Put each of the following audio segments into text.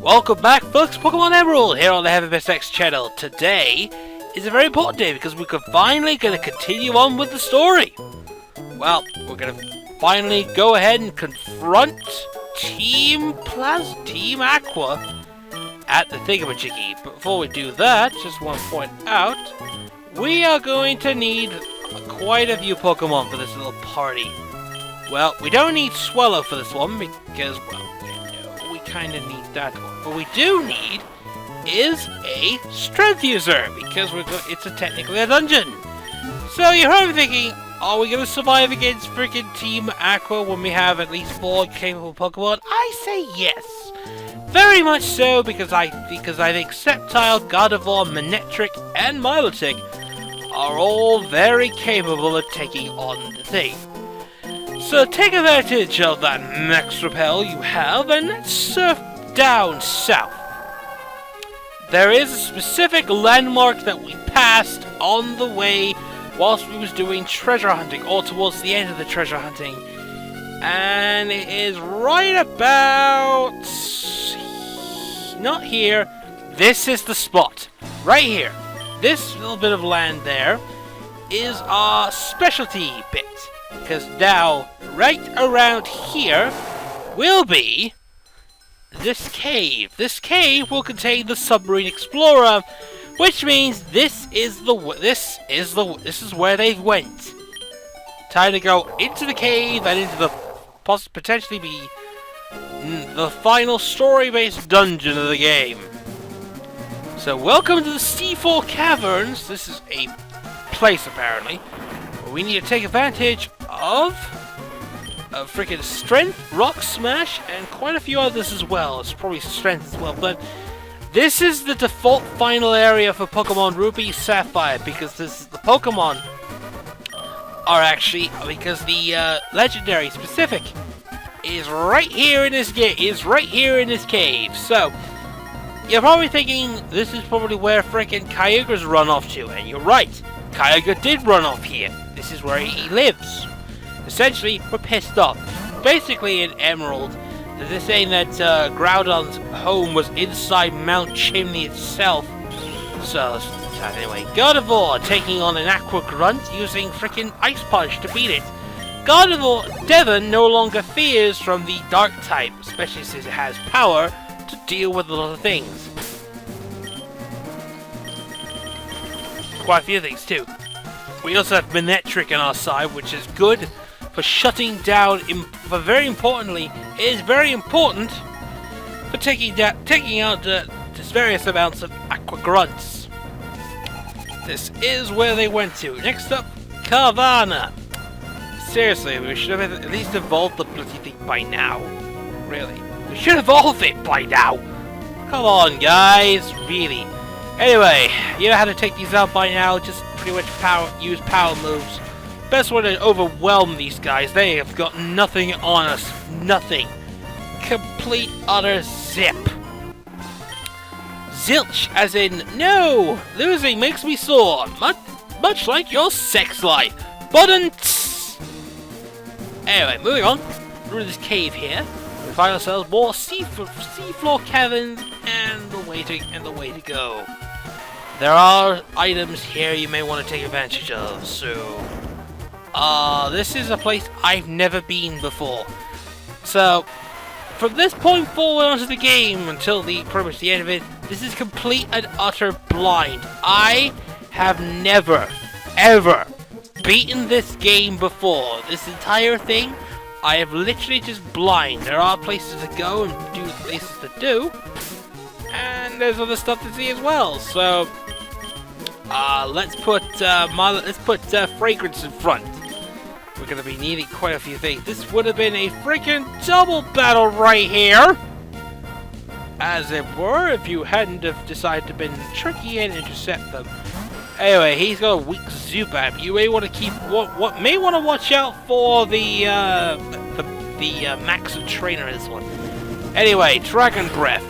Welcome back, folks. Pokemon Emerald here on the HeavyBestX channel. Today is a very important day because we're finally going to continue on with the story. Well, we're going to finally go ahead and confront Team Aqua at the Thingamajiggy. But before we do that, just want to point out, we are going to need quite a few Pokemon for this little party. Well, we don't need Swallow for this one because, well, we kind of need that one. What we do need is a Strength User because it's technically a dungeon. So you're probably thinking, are we going to survive against freaking Team Aqua when we have at least 4 capable Pokemon? I say yes. Very much so because I think Sceptile, Gardevoir, Manectric, and Milotic are all very capable of taking on the thing. So take advantage of that max repel you have and let's surf down south. There is a specific landmark that we passed on the way whilst we was doing treasure hunting, or towards the end of the treasure hunting. And it is right about... not here. This is the spot. Right here. This little bit of land there is our specialty bit. Because now, right around here, will be this cave. This cave will contain the Submarine Explorer, which means this is where they went. Time to go into the cave and into the potentially be the final story-based dungeon of the game. So, welcome to the Seafloor Caverns. This is a place apparently. We need to take advantage of freaking Strength, Rock Smash, and quite a few others as well. It's probably Strength as well, but this is the default final area for Pokemon Ruby Sapphire because the Pokemon are actually the legendary specific is right here in this cave. So you're probably thinking this is probably where freaking Kyogre's run off to, and you're right. Kyogre did run off here. This is where he lives. Essentially, we're pissed off. Basically, in Emerald, they're saying that Groudon's home was inside Mount Chimney itself. So anyway, Gardevoir taking on an Aqua Grunt using freaking Ice Punch to beat it. Devon no longer fears from the Dark type, especially since it has power to deal with a lot of things. Quite a few things too. We also have Manectric on our side, which is good for shutting down. But very importantly, it is very important for taking out various amounts of Aqua Grunts. This is where they went to. Next up, Cavern. Seriously, we should have at least evolved the bloody thing by now. Really, we should evolve it by now. Come on, guys, really. Anyway, you know how to take these out by now. Just pretty much use power moves. Best way to overwhelm these guys. They have got nothing on us. Nothing. Complete utter zip. Zilch, as in no. Losing makes me sore. Much like your sex life. Buttons. Anyway, moving on through this cave here. We find ourselves more seafloor caverns and the way to go. There are items here you may want to take advantage of, so... this is a place I've never been before. So, from this point forward onto the game, until pretty much the end of it, this is complete and utter blind. I have never, ever beaten this game before. This entire thing, I have literally just blind. There are places to go and places to do. And there's other stuff to see as well, so... let's put fragrance in front. We're gonna be needing quite a few things. This would have been a freaking double battle right here, as it were, if you hadn't have decided to been tricky and intercept them. Anyway, he's got a weak Zubat. You may want to keep may want to watch out for the Max Trainer this one. Anyway, Dragon Breath.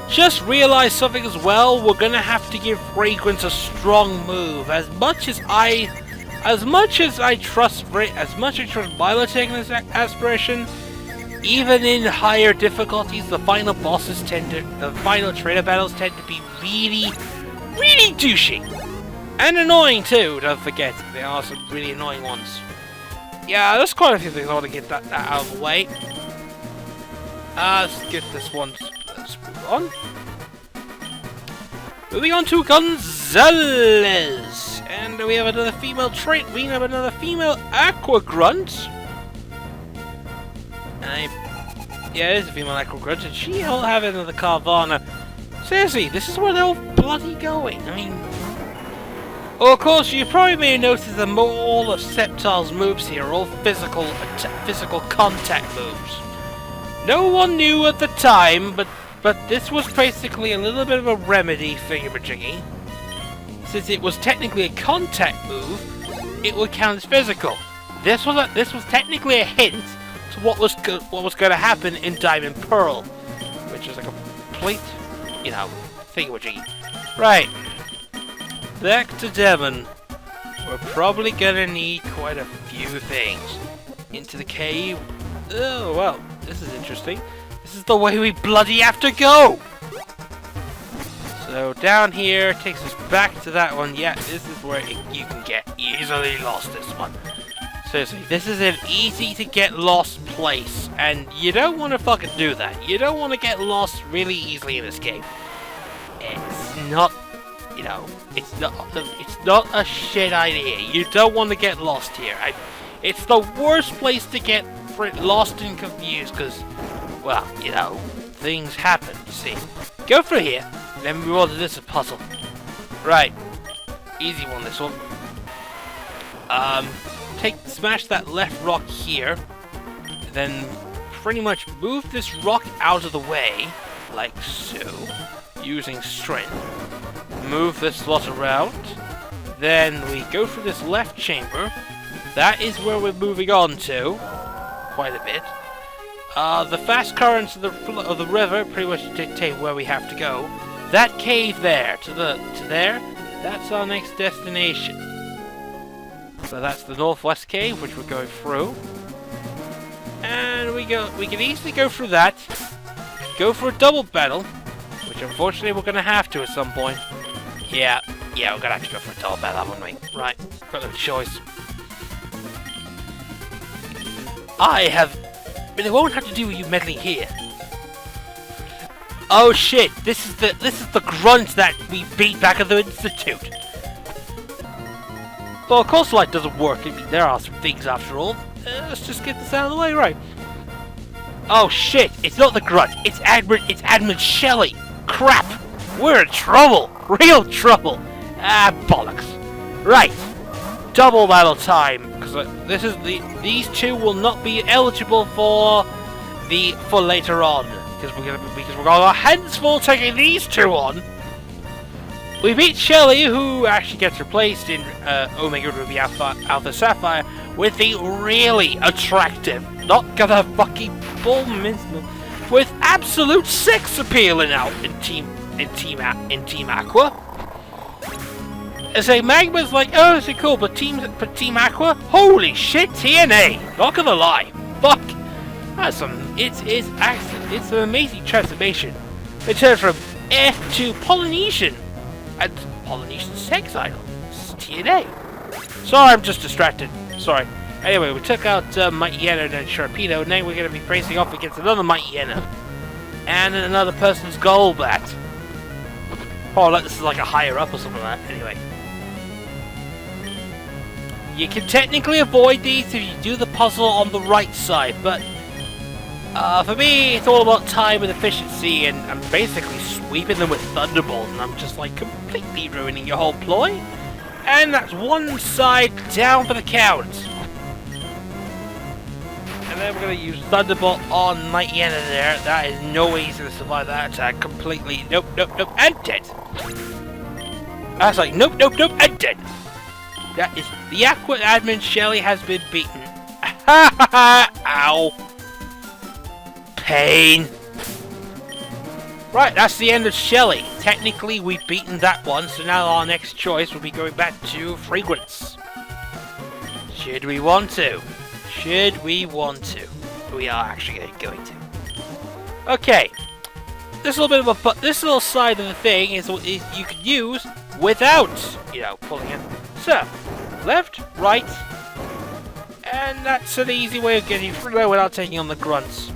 Just realize something as well, we're gonna have to give Fragrance a strong move. As much as I trust Milotic in this aspiration, even in higher difficulties, the final trainer battles tend to be really, really douchey. And annoying too, don't forget. There are some really annoying ones. Yeah, there's quite a few things I want to get that out of the way. Let's get this one. Let's move on. Moving on to Gonzalez. And we have another female trait. We have another female Aqua Grunt. Yeah, it is a female Aqua Grunt. And she'll have another Carvana. Seriously, this is where they're all bloody going. I mean... Well, of course, you probably may have noticed that all of Sceptile's moves here are all physical contact moves. No one knew at the time, but this was basically a little bit of a remedy thingamajiggy. Since it was technically a contact move, it would count as physical. This was technically a hint to what was going to happen in Diamond Pearl, which is a complete, you know, thingamajiggy. Right. Back to Devon. We're probably gonna need quite a few things. Into the cave. Oh, well, this is interesting. This is the way we bloody have to go! So down here takes us back to that one. Yeah, this is where you can get easily lost, this one. Seriously, this is an easy to get lost place. And you don't want to fucking do that. You don't want to get lost really easily in this game. It's not... You know, it's not a shit idea. You don't want to get lost here. It's the worst place to get lost and confused because, well, you know, things happen, you see. Go through here, then move on to this puzzle. Right. Easy one, this one. Smash that left rock here, then pretty much move this rock out of the way, like so, using strength. Move this slot around, then we go through this left chamber. That is where we're moving on to, quite a bit. The fast currents of the river pretty much dictate where we have to go. That cave there, to there, that's our next destination. So that's the northwest cave, which we're going through. And we can easily go through that, go for a double battle, which unfortunately we're going to have to at some point. Yeah, we're gonna have to go for a double battle, haven't we? Right, got no choice. But it won't have to do with you meddling here. Oh shit! This is the grunt that we beat back at the Institute. Well, of course, light doesn't work. I mean, there are some things after all. Let's just get this out of the way, right? Oh shit! It's not the grunt. It's Admin Shelly. Crap! We're in trouble! Real trouble! Ah, bollocks. Right. Double battle time. Because these two will not be eligible for later on. Because we're going our hands full taking these two on. We beat Shelly, who actually gets replaced in Omega Ruby Alpha Sapphire with the really attractive, not gonna fucking bull mincemeat, with absolute sex appealing out in Team Aqua. I say Magma's like, oh, this is cool, but Team Aqua, holy shit, TNA. Not gonna lie, fuck. That's it's an amazing transformation. They turn from F to Polynesian, and Polynesian sex idol. It's TNA. Sorry, I'm just distracted. Sorry. Anyway, we took out Mighty Hyena and Sharpedo, and now we're gonna be facing off against another Mighty Hyena and another person's Golbat. Oh, like this is like a higher up or something like that. Anyway. You can technically avoid these if you do the puzzle on the right side, but for me, it's all about time and efficiency, and I'm basically sweeping them with Thunderbolt, and I'm just like completely ruining your whole ploy. And that's one side down for the count. And then we're going to use Thunderbolt on Mighty Hyena there. That is no way he's going to survive that attack completely. Nope, and dead. I was like, nope, and dead. That is, the Aqua Admin Shelly has been beaten. Ow. Pain. Right, that's the end of Shelly. Technically, we've beaten that one, so now our next choice will be going back to Fragrance. Should we want to? we are actually going to. Okay. This little side of the thing is you can use without, pulling it. So, left, right, and that's an easy way of getting through there without taking on the grunts.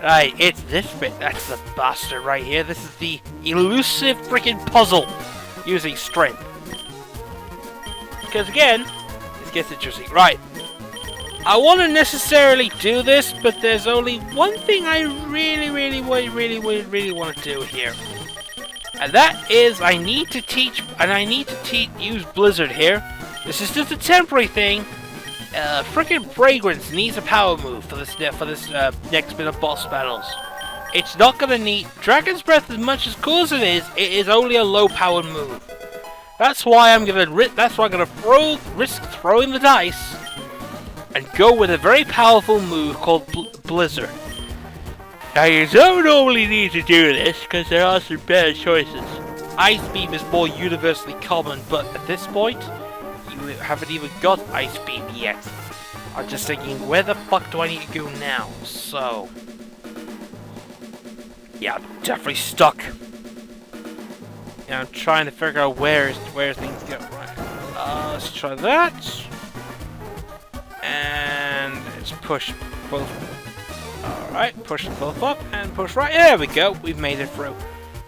Right, it's this bit. That's the bastard right here. This is the elusive freaking puzzle using strength. Because again, this gets interesting. Right. I want to necessarily do this, but there's only one thing I really want to do here. And that is I need to use Blizzard here. This is just a temporary thing. Frickin' Fragrance needs a power move for this next bit of boss battles. It's not gonna need Dragon's Breath. As much as cool as it is only a low powered move. That's why I'm gonna risk throwing the dice and go with a very powerful move called Blizzard. Now you don't normally need to do this because there are some better choices. Ice Beam is more universally common, but at this point, you haven't even got Ice Beam yet. I'm just thinking, where the fuck do I need to go now? So, yeah, I'm definitely stuck. Yeah, I'm trying to figure out where things go. Right, let's try that. And let's push both. Alright, push them both up and push right. There we go. We've made it through.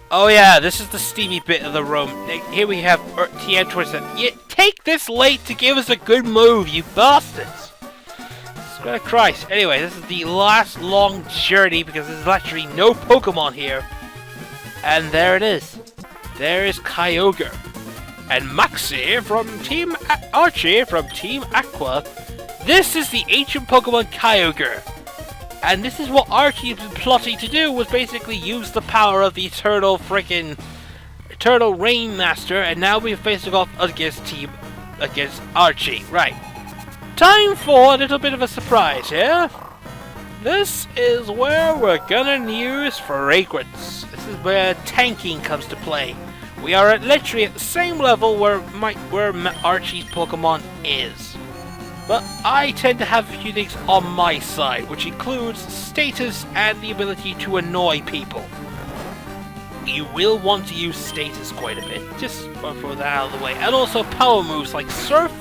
Oh yeah, this is the steamy bit of the room. Here we have Team Aqua. You take this late to give us a good move, you bastards. Swear to Christ. Anyway, this is the last long journey because there's literally no Pokemon here. And there it is. There is Kyogre. And Maxie from Team Archie from Team Aqua. This is the ancient Pokemon Kyogre. And this is what Archie has been plotting to do, was basically use the power of the Eternal Rain Master, and now we're facing off against Archie. Right. Time for a little bit of a surprise here. This is where we're gonna use Fragrance. This is where tanking comes to play. We are literally at the same level where Archie's Pokemon is. But I tend to have a few things on my side, which includes status and the ability to annoy people. You will want to use status quite a bit, just for that out of the way. And also power moves like Surf,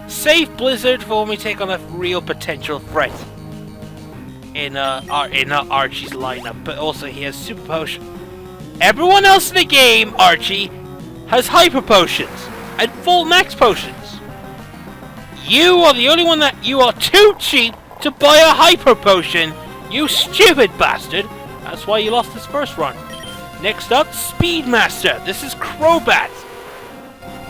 save Blizzard for when we take on a real potential threat in Archie's lineup. But also he has Super Potion. Everyone else in the game, Archie, has Hyper Potions and full Max Potions. You are the only one that you are too cheap to buy a Hyper Potion, you stupid bastard. That's why you lost this first run. Next up, Speedmaster. This is Crobat.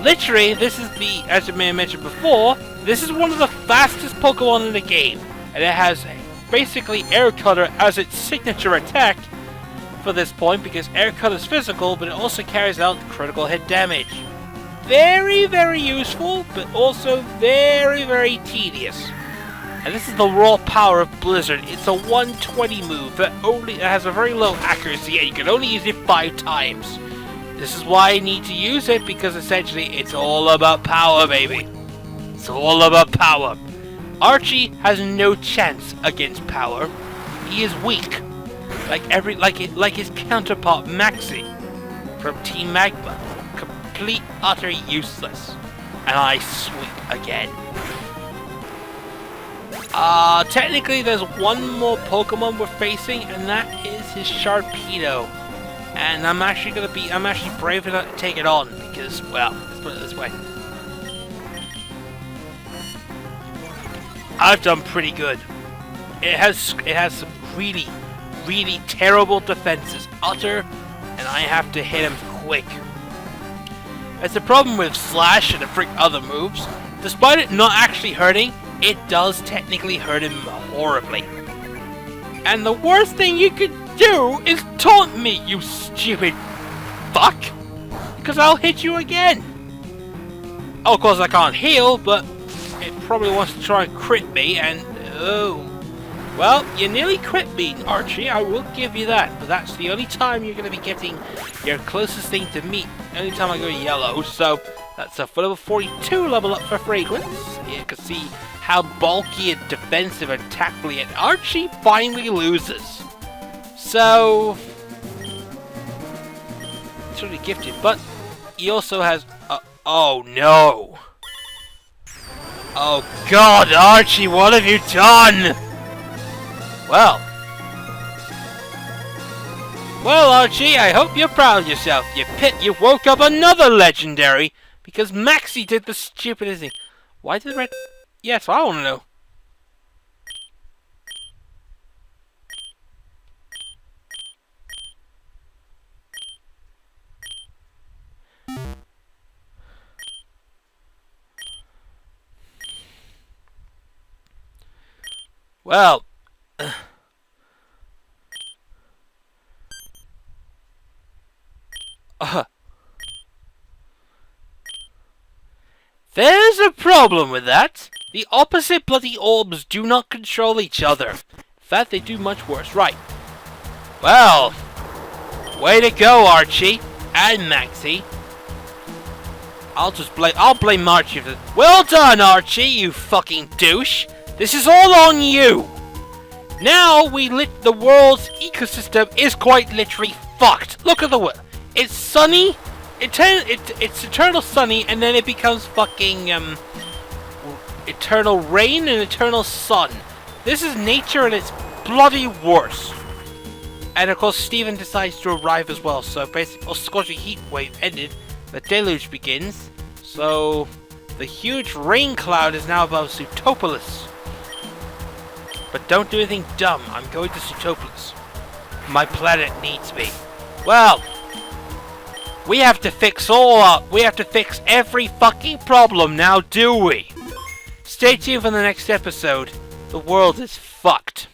Literally, this is as I may have mentioned before, this is one of the fastest Pokemon in the game. And it has basically Air Cutter as its signature attack for this point, because Air Cutter is physical, but it also carries out critical hit damage. Very, very useful, but also very, very tedious. And this is the raw power of Blizzard. It's a 120 move that has a very low accuracy, and you can only use it 5 times. This is why I need to use it, because essentially it's all about power, baby. It's all about power. Archie has no chance against power. He is weak, like his counterpart Maxie from Team Magma. Complete, utter useless. And I sweep again. Technically there's one more Pokemon we're facing, and that is his Sharpedo. And I'm actually brave enough to take it on, because, well, let's put it this way. I've done pretty good. It has some really, really terrible defenses. Utter, and I have to hit him quick. It's the problem with Slash and the other moves. Despite it not actually hurting, it does technically hurt him horribly. And the worst thing you could do is taunt me, you stupid fuck! Because I'll hit you again! Oh, of course I can't heal, but it probably wants to try and crit me, and oh. Well, you nearly crit me, Archie, I will give you that, but that's the only time you're going to be getting your closest thing to me. Only time I go yellow, so that's a level 42 level up for Fragrance. You can see how bulky and defensive and tackly, and Archie finally loses. So, it's really gifted, but he also has. Oh no! Oh God, Archie, what have you done? Well, Archie, I hope you're proud of yourself. You woke up another legendary because Maxie did the stupidest thing. Why did Red? Yes, I want to know. Well, there's a problem with that. The opposite bloody orbs do not control each other. In fact, they do much worse. Right. Well, way to go, Archie and Maxie. I'll blame Archie for this. Well done, Archie, you fucking douche. This is all on you. Now the world's ecosystem is quite literally fucked. Look at the world. It's sunny. It's eternal sunny, and then it becomes fucking eternal rain and eternal sun. This is nature and it's bloody worse. And of course, Steven decides to arrive as well. So basically, a scorching heat wave ended. The deluge begins. So the huge rain cloud is now above Sutopolis. But don't do anything dumb. I'm going to Sutopolis. My planet needs me. Well, we have to fix we have to fix every fucking problem now, do we? Stay tuned for the next episode. The world is fucked.